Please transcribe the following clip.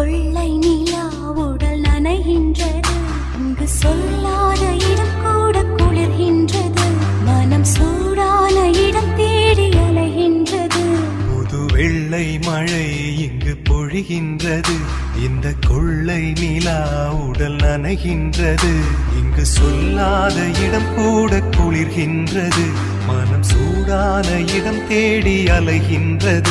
கொள்ளை நிலா உடல் நனைகின்றது. இங்கு சொல்லாத இடம் கூட குளிர்கின்றது. மனம் சூடான இடம் தேடி அலைகின்றது. புது வெள்ளை மழை இங்கு பொழிகின்றது. இந்த கொள்ளை நிலா உடல் நனைகின்றது. இங்கு சொல்லாத இடம் கூட குளிர்கின்றது. மனம் சூடான இடம் தேடி அலைகின்றது.